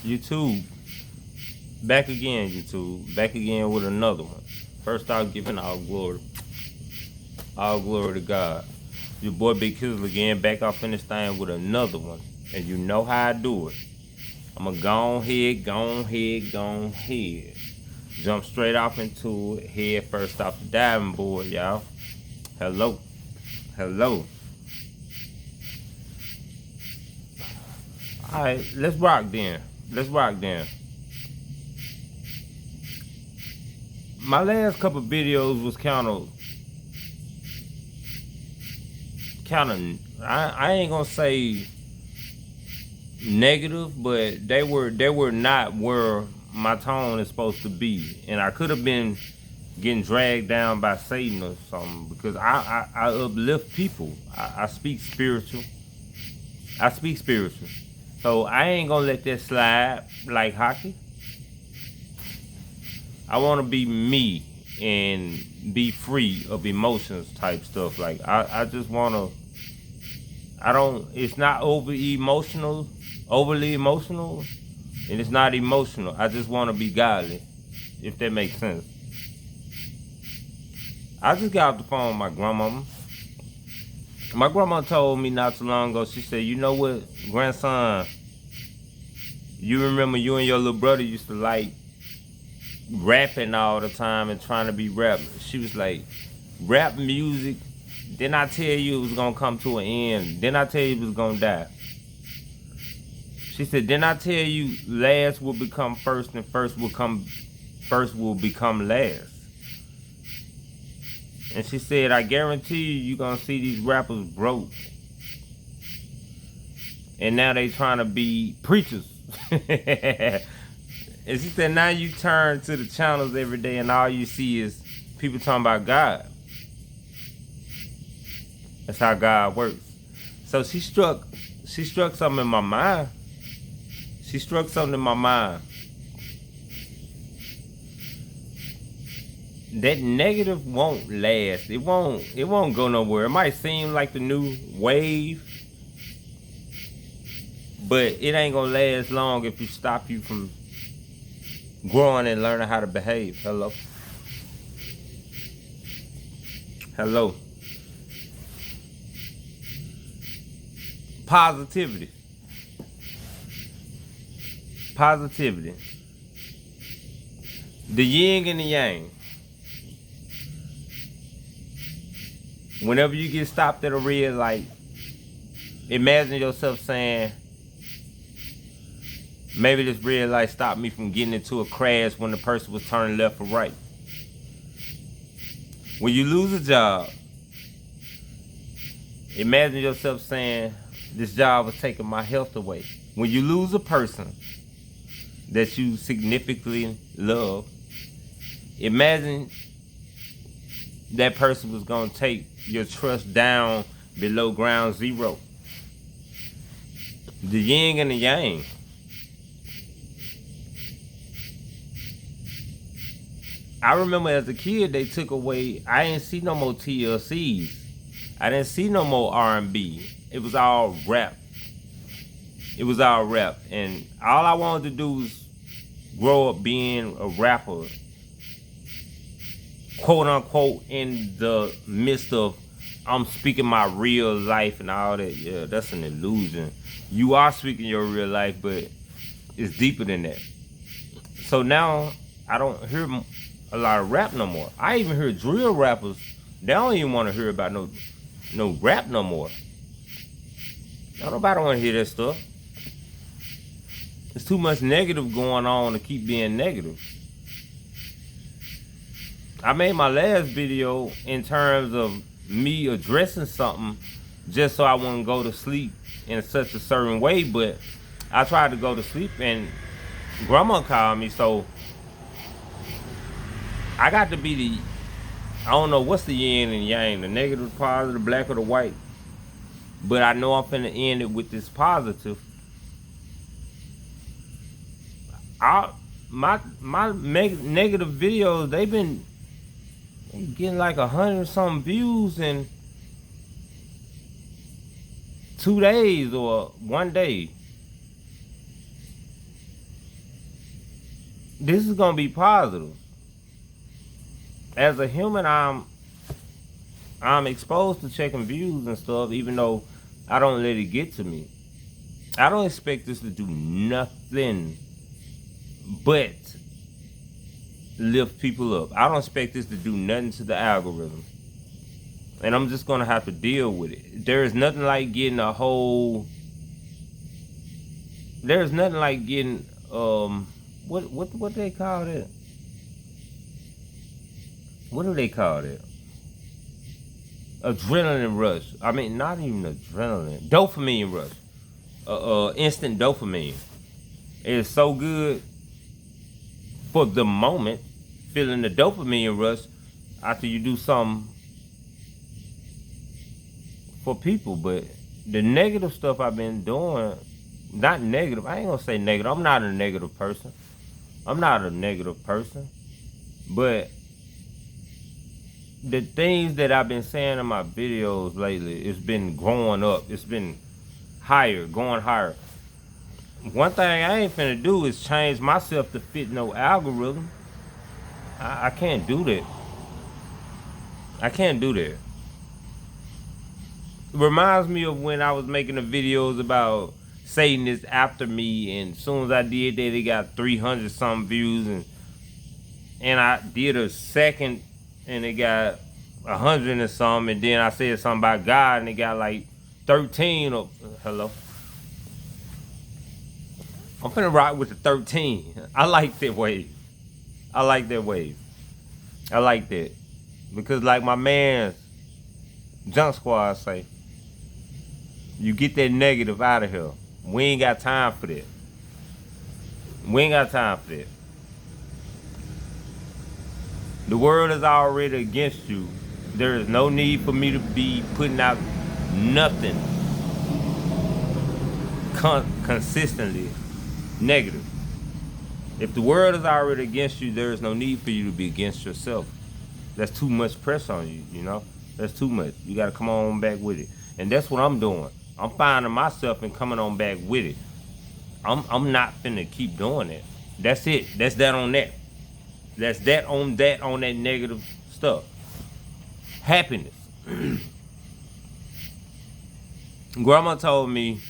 YouTube, back again, YouTube, back again with another one. First off, giving all glory to God. Your boy Big Kizzle again, back off in this thing with another one. And you know how I do it. I'ma go ahead. Jump straight off into it. Head first off the diving board, y'all. Hello. Alright, let's rock then. My last couple videos was kind of I ain't gonna say negative, but they were not where my tone is supposed to be, and I could have been getting dragged down by Satan or something, because I uplift people. I speak spiritual. So I ain't gonna let that slide like hockey. I want to be me and be free of emotions type stuff. Like I just want to. It's not overly emotional, and it's not emotional. I just want to be godly, if that makes sense. I just got off the phone with my grandmama. My grandma told me not too long ago, she said, you know what, grandson, you remember you and your little brother used to like rapping all the time and trying to be rapping. She was like, rap music, didn't I tell you it was going to come to an end? Didn't I tell you it was going to die? She said, didn't I tell you last will become first and first will become last? And she said, I guarantee you're going to see these rappers broke. And now they trying to be preachers. And she said, now you turn to the channels every day and all you see is people talking about God. That's how God works. So she struck something in my mind. That negative won't last. It won't go nowhere. It might seem like the new wave, but it ain't gonna last long if you stop you from growing and learning how to behave. Hello. Positivity. The yin and the yang. Whenever you get stopped at a red light, imagine yourself saying, maybe this red light stopped me from getting into a crash when the person was turning left or right. When you lose a job, imagine yourself saying, this job was taking my health away. When you lose a person that you significantly love, imagine that person was going to take your trust down below ground zero. The yin and the yang. I remember as a kid, they took away, I didn't see no more TLCs. I didn't see no more R&B. It was all rap. And all I wanted to do was grow up being a rapper, quote unquote, in the midst of I'm speaking my real life and all that. Yeah, that's an illusion. You are speaking your real life, but it's deeper than that. So now I don't hear a lot of rap no more. I even hear drill rappers. They don't even want to hear about no rap no more. Nobody want to hear that stuff. There's too much negative going on to keep being negative. I made my last video in terms of me addressing something just so I wouldn't go to sleep in such a certain way, but I tried to go to sleep and grandma called me, so I got to be I don't know what's the yin and yang, the negative, the positive, the black or the white, but I know I'm finna end it with this positive. My negative videos, they've been getting like 100 something views in 2 days or 1 day. this is gonna be positive. As a human, I'm exposed to checking views and stuff, even though I don't let it get to me. I don't expect this to do nothing but lift people up. I don't expect this to do nothing to the algorithm. And I'm just gonna have to deal with it. There's nothing like getting what they call it? What do they call it? Adrenaline rush. I mean, not even adrenaline. Dopamine rush. Instant dopamine. It is so good for the moment, feeling the dopamine rush after you do something for people. But the negative stuff I've been doing, not negative, I ain't gonna say negative. I'm not a negative person. But the things that I've been saying in my videos lately, it's been growing up. It's been going higher. One thing I ain't finna do is change myself to fit no algorithm. I can't do that. It reminds me of when I was making the videos about Satan is after me, and as soon as I did that, it got 300 something views, and I did a second and it got 100 and something, and then I said something about God and it got like 13 or hello. I'm finna rock with the 13. I like that wave. I like that. Because like my man Junk Squad say, you get that negative out of here. We ain't got time for that. The world is already against you. There is no need for me to be putting out nothing consistently negative. If the world is already against you, there is no need for you to be against yourself. That's too much pressure on you, you know? That's too much. You gotta come on back with it. And that's what I'm doing. I'm finding myself and coming on back with it. I'm not finna keep doing it. That's it. That's that on that. That's that on that negative stuff. Happiness. Grandma told me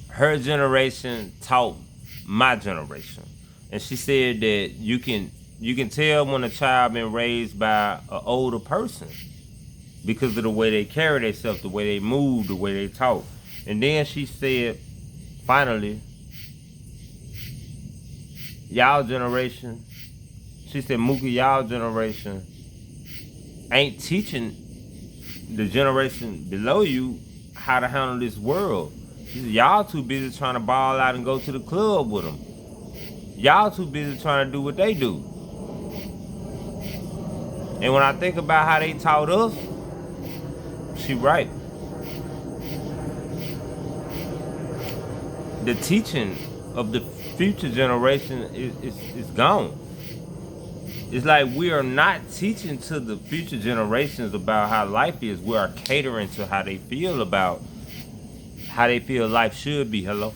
her generation taught my generation. And she said that you can tell when a child been raised by an older person because of the way they carry themselves, the way they move, the way they talk. And then she said, finally, y'all generation, she said, Mookie, y'all generation ain't teaching the generation below you how to handle this world. She said, y'all too busy trying to ball out and go to the club with them. Y'all too busy trying to do what they do. And when I think about how they taught us, she right. The teaching of the future generation is gone. It's like we are not teaching to the future generations about how life is. We are catering to how they feel about how they feel life should be. Hello?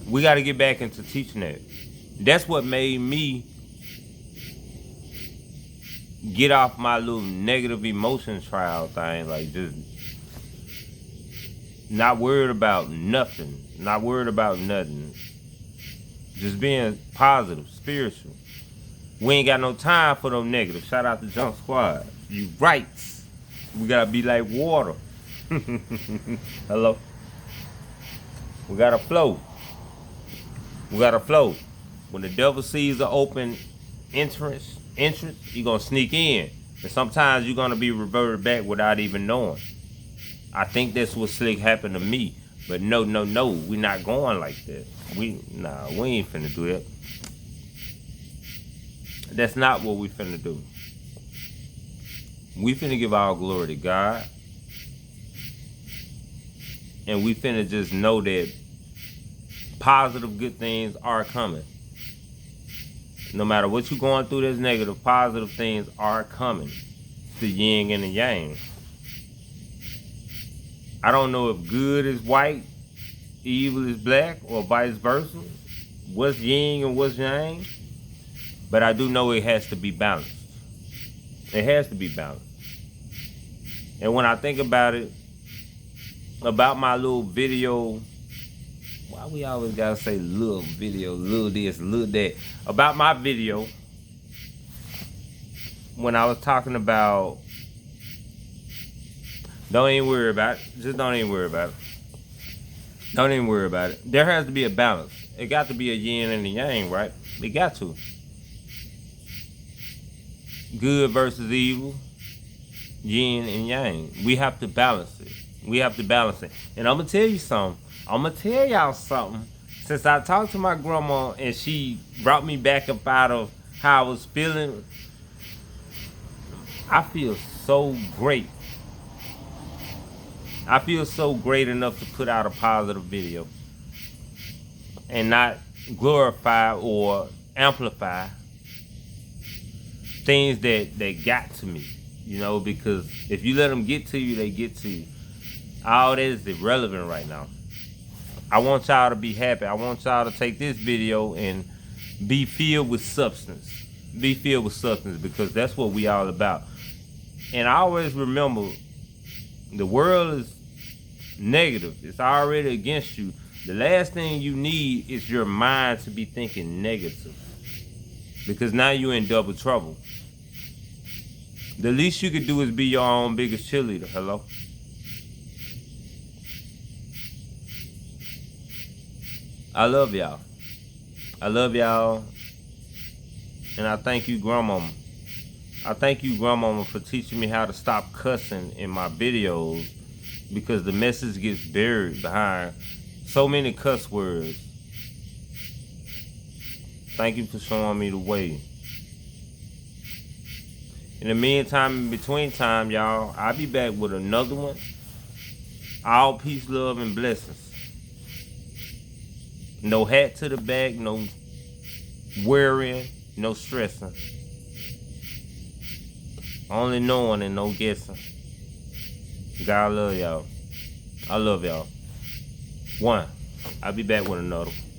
We got to get back into teaching that. That's what made me get off my little negative emotion trial thing. Like, just not worried about nothing. Just being positive, spiritual. We ain't got no time for them negative. Shout out to Junk Squad. You right. We gotta be like water. Hello? We gotta flow. When the devil sees an open entrance, you're gonna sneak in. And sometimes you're gonna be reverted back without even knowing. I think that's what slick happened to me. But no, we not going like that. We ain't finna do that. That's not what we finna do. We finna give all glory to God. And we finna just know that positive, good things are coming. No matter what you're going through that's negative, positive things are coming. It's the yin and the yang. I don't know if good is white evil is black or vice versa, what's yin and what's yang. But I do know it has to be balanced. It has to be balanced. And when I think about it, about my little video, why we always gotta say little video, little this, little that? About my video, when I was talking about, don't even worry about it. Just don't even worry about it. Don't even worry about it. There has to be a balance. It got to be a yin and a yang, right? It got to. Good versus evil, yin and yang. We have to balance it. We have to balance it. And I'm going to tell you something. I'm going to tell y'all something. Since I talked to my grandma and she brought me back up out of how I was feeling, I feel so great. I feel so great enough to put out a positive video and not glorify or amplify things that got to me, you know, because if you let them get to you, they get to you. All that is irrelevant right now. I want y'all to be happy. I want y'all to take this video and be filled with substance. Be filled with substance, because that's what we all about. And I always remember, the world is negative. It's already against you. The last thing you need is your mind to be thinking negative, because now you're in double trouble. The least you could do is be your own biggest cheerleader. Hello? I love y'all. I love y'all. And I thank you, Grandmama. I thank you, Grandmama, for teaching me how to stop cussing in my videos, because the message gets buried behind so many cuss words. Thank you for showing me the way. In the meantime, in between time, y'all, I'll be back with another one. All peace, love, and blessings. No hat to the back, no worrying, no stressing. Only knowing and no guessing. God love y'all. I love y'all. One. I'll be back with another one.